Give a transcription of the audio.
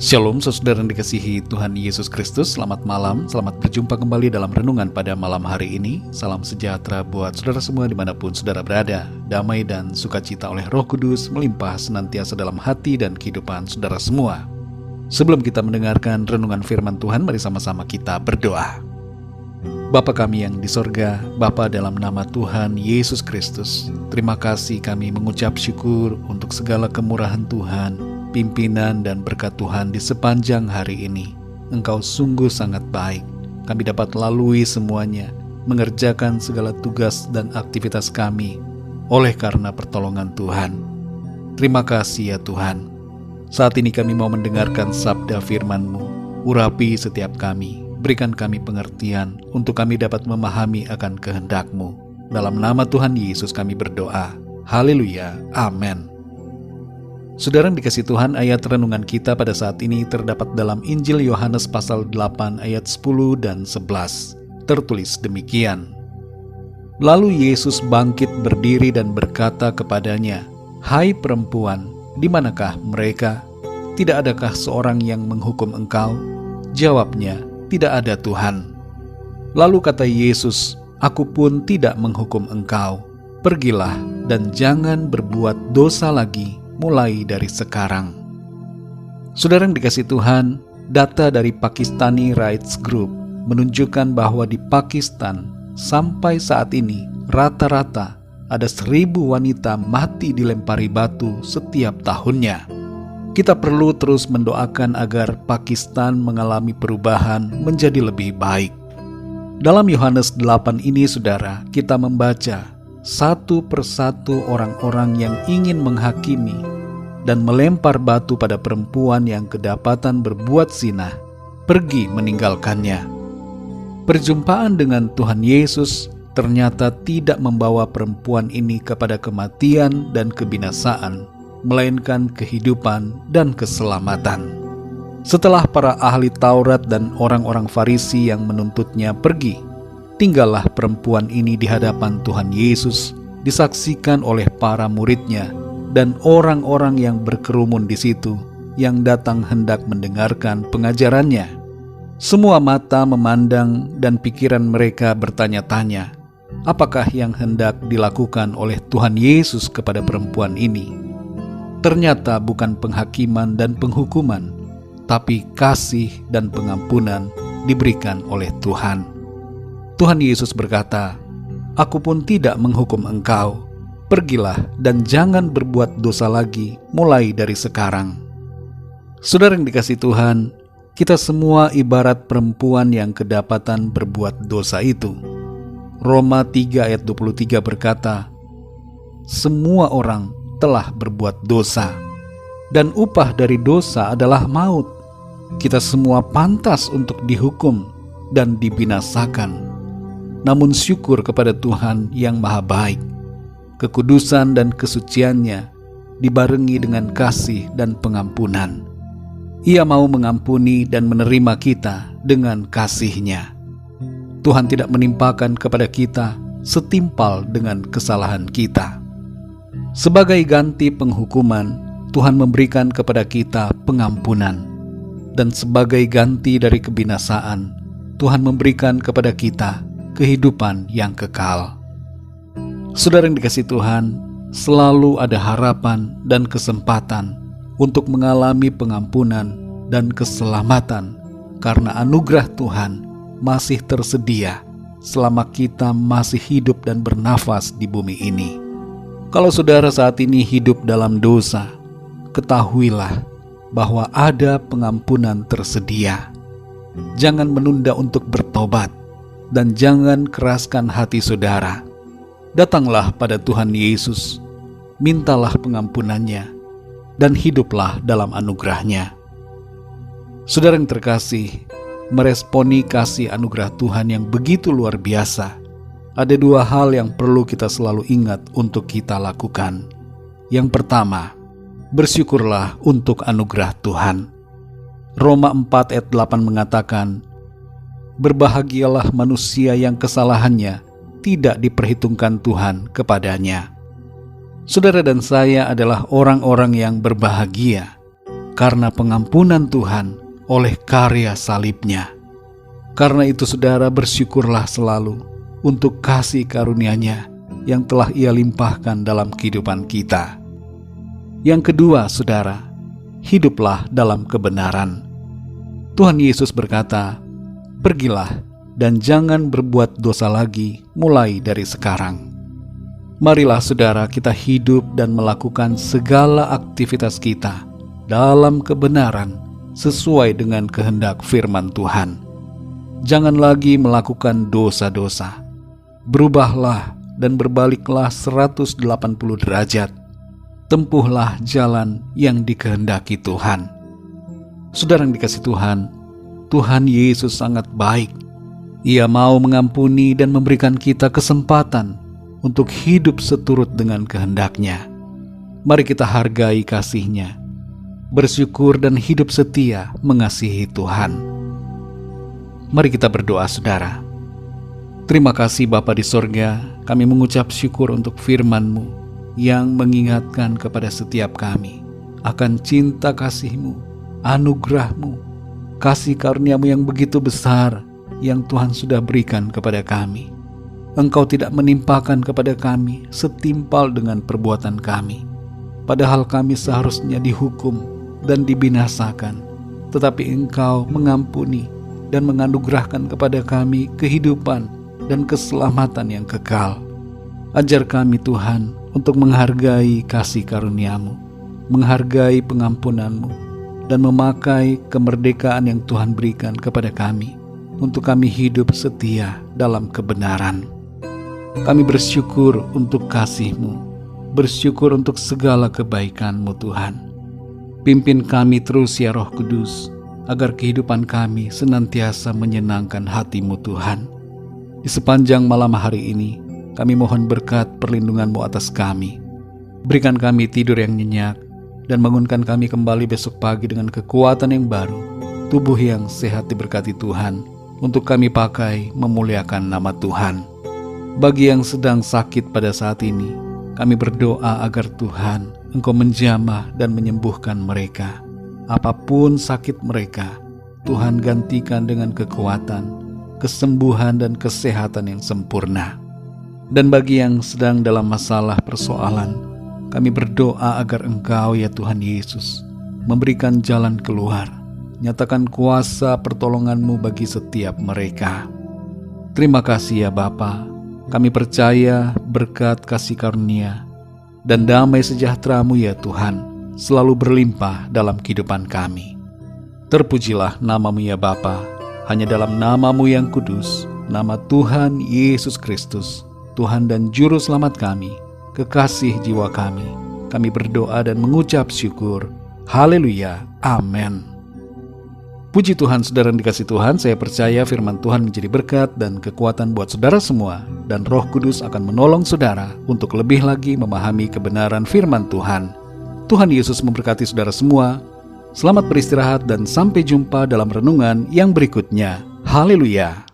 Shalom saudara yang dikasihi Tuhan Yesus Kristus. Selamat malam, selamat berjumpa kembali dalam renungan pada malam hari ini. Salam sejahtera buat saudara semua dimanapun saudara berada. Damai dan sukacita oleh Roh Kudus melimpah senantiasa dalam hati dan kehidupan saudara semua. Sebelum kita mendengarkan renungan firman Tuhan, mari sama-sama kita berdoa. Bapa kami yang di sorga, Bapa dalam nama Tuhan Yesus Kristus, terima kasih kami mengucap syukur untuk segala kemurahan Tuhan, pimpinan dan berkat Tuhan di sepanjang hari ini. Engkau sungguh sangat baik. Kami dapat lalui semuanya, mengerjakan segala tugas dan aktivitas kami oleh karena pertolongan Tuhan. Terima kasih ya Tuhan. Saat ini kami mau mendengarkan sabda firman-Mu. Urapi setiap kami, berikan kami pengertian untuk kami dapat memahami akan kehendak-Mu. Dalam nama Tuhan Yesus kami berdoa. Haleluya. Amin. Saudara yang dikasihi Tuhan, ayat renungan kita pada saat ini terdapat dalam Injil Yohanes pasal 8 ayat 10 dan 11. Tertulis demikian. Lalu Yesus bangkit berdiri dan berkata kepadanya, "Hai perempuan, di manakah mereka? Tidak adakah seorang yang menghukum engkau?" Jawabnya, "Tidak ada Tuhan." Lalu kata Yesus, "Aku pun tidak menghukum engkau. Pergilah dan jangan berbuat dosa lagi mulai dari sekarang." Saudara yang dikasihi Tuhan, data dari Pakistani Rights Group menunjukkan bahwa di Pakistan sampai saat ini rata-rata ada 1.000 wanita mati dilempari batu setiap tahunnya. Kita perlu terus mendoakan agar Pakistan mengalami perubahan menjadi lebih baik. Dalam Yohanes 8 ini saudara, kita membaca satu persatu orang-orang yang ingin menghakimi dan melempar batu pada perempuan yang kedapatan berbuat zina, pergi meninggalkannya. Perjumpaan dengan Tuhan Yesus ternyata tidak membawa perempuan ini kepada kematian dan kebinasaan, melainkan kehidupan dan keselamatan. Setelah para ahli Taurat dan orang-orang Farisi yang menuntutnya pergi, tinggallah perempuan ini di hadapan Tuhan Yesus, disaksikan oleh para muridnya dan orang-orang yang berkerumun di situ, yang datang hendak mendengarkan pengajarannya. Semua mata memandang dan pikiran mereka bertanya-tanya, apakah yang hendak dilakukan oleh Tuhan Yesus kepada perempuan ini? Ternyata bukan penghakiman dan penghukuman, tapi kasih dan pengampunan diberikan oleh Tuhan. Tuhan Yesus berkata, "Aku pun tidak menghukum engkau. Pergilah dan jangan berbuat dosa lagi mulai dari sekarang." Saudara yang dikasihi Tuhan, kita semua ibarat perempuan yang kedapatan berbuat dosa itu. Roma 3 ayat 23 berkata, "Semua orang telah berbuat dosa, dan upah dari dosa adalah maut." Kita semua pantas untuk dihukum dan dibinasakan. Namun syukur kepada Tuhan yang Maha Baik. Kekudusan dan kesuciannya dibarengi dengan kasih dan pengampunan. Ia mau mengampuni dan menerima kita dengan kasih-Nya. Tuhan tidak menimpakan kepada kita setimpal dengan kesalahan kita. Sebagai ganti penghukuman, Tuhan memberikan kepada kita pengampunan. Dan sebagai ganti dari kebinasaan, Tuhan memberikan kepada kita kehidupan yang kekal. Saudara yang dikasihi Tuhan, selalu ada harapan dan kesempatan untuk mengalami pengampunan dan keselamatan karena anugerah Tuhan masih tersedia selama kita masih hidup dan bernafas di bumi ini. Kalau saudara saat ini hidup dalam dosa, ketahuilah bahwa ada pengampunan tersedia. Jangan menunda untuk bertobat dan jangan keraskan hati saudara. Datanglah pada Tuhan Yesus, mintalah pengampunannya, dan hiduplah dalam anugerah-Nya. Saudara yang terkasih, meresponi kasih anugerah Tuhan yang begitu luar biasa, ada 2 hal yang perlu kita selalu ingat untuk kita lakukan. Yang pertama, bersyukurlah untuk anugerah Tuhan. Roma 4 ayat 8 mengatakan, "Berbahagialah manusia yang kesalahannya tidak diperhitungkan Tuhan kepadanya." Saudara dan saya adalah orang-orang yang berbahagia karena pengampunan Tuhan oleh karya salibnya. Karena itu saudara, bersyukurlah selalu untuk kasih karunia-Nya yang telah Ia limpahkan dalam kehidupan kita. Yang kedua, saudara, hiduplah dalam kebenaran. Tuhan Yesus berkata, "Pergilah dan jangan berbuat dosa lagi mulai dari sekarang." Marilah saudara, kita hidup dan melakukan segala aktivitas kita dalam kebenaran sesuai dengan kehendak firman Tuhan. Jangan lagi melakukan dosa-dosa. Berubahlah dan berbaliklah 180 derajat. Tempuhlah jalan yang dikehendaki Tuhan. Saudara yang dikasihi Tuhan, Tuhan Yesus sangat baik. Ia mau mengampuni dan memberikan kita kesempatan untuk hidup seturut dengan kehendak-Nya. Mari kita hargai kasih-Nya, bersyukur dan hidup setia mengasihi Tuhan. Mari kita berdoa, saudara. Terima kasih Bapa di sorga, kami mengucap syukur untuk firman-Mu yang mengingatkan kepada setiap kami akan cinta kasih-Mu, anugerah-Mu, kasih karunia-Mu yang begitu besar yang Tuhan sudah berikan kepada kami. Engkau tidak menimpakan kepada kami setimpal dengan perbuatan kami, padahal kami seharusnya dihukum dan dibinasakan, tetapi Engkau mengampuni dan menganugerahkan kepada kami kehidupan dan keselamatan yang kekal. Ajar kami Tuhan untuk menghargai kasih karunia-Mu, menghargai pengampunan-Mu, dan memakai kemerdekaan yang Tuhan berikan kepada kami untuk kami hidup setia dalam kebenaran. Kami bersyukur untuk kasih-Mu, bersyukur untuk segala kebaikan-Mu Tuhan. Pimpin kami terus ya Roh Kudus, agar kehidupan kami senantiasa menyenangkan hati-Mu Tuhan. Di sepanjang malam hari ini, kami mohon berkat perlindungan-Mu atas kami. Berikan kami tidur yang nyenyak, dan bangunkan kami kembali besok pagi dengan kekuatan yang baru, tubuh yang sehat diberkati Tuhan, untuk kami pakai memuliakan nama Tuhan. Bagi yang sedang sakit pada saat ini, kami berdoa agar Tuhan, Engkau menjamah dan menyembuhkan mereka. Apapun sakit mereka, Tuhan gantikan dengan kekuatan, kesembuhan dan kesehatan yang sempurna. Dan bagi yang sedang dalam masalah persoalan, kami berdoa agar Engkau ya Tuhan Yesus memberikan jalan keluar. Nyatakan kuasa pertolongan-Mu bagi setiap mereka. Terima kasih ya Bapa. Kami percaya berkat kasih karunia dan damai sejahtera-Mu ya Tuhan selalu berlimpah dalam kehidupan kami. Terpujilah nama-Mu ya Bapa. Hanya dalam nama-Mu yang kudus, nama Tuhan Yesus Kristus, Tuhan dan Juru Selamat kami, kekasih jiwa kami berdoa dan mengucap syukur. Haleluya, amin. Puji Tuhan, saudara yang dikasihi Tuhan, saya percaya firman Tuhan menjadi berkat dan kekuatan buat saudara semua, dan Roh Kudus akan menolong saudara untuk lebih lagi memahami kebenaran firman Tuhan. Tuhan Yesus memberkati saudara semua. Selamat beristirahat dan sampai jumpa dalam renungan yang berikutnya. Haleluya.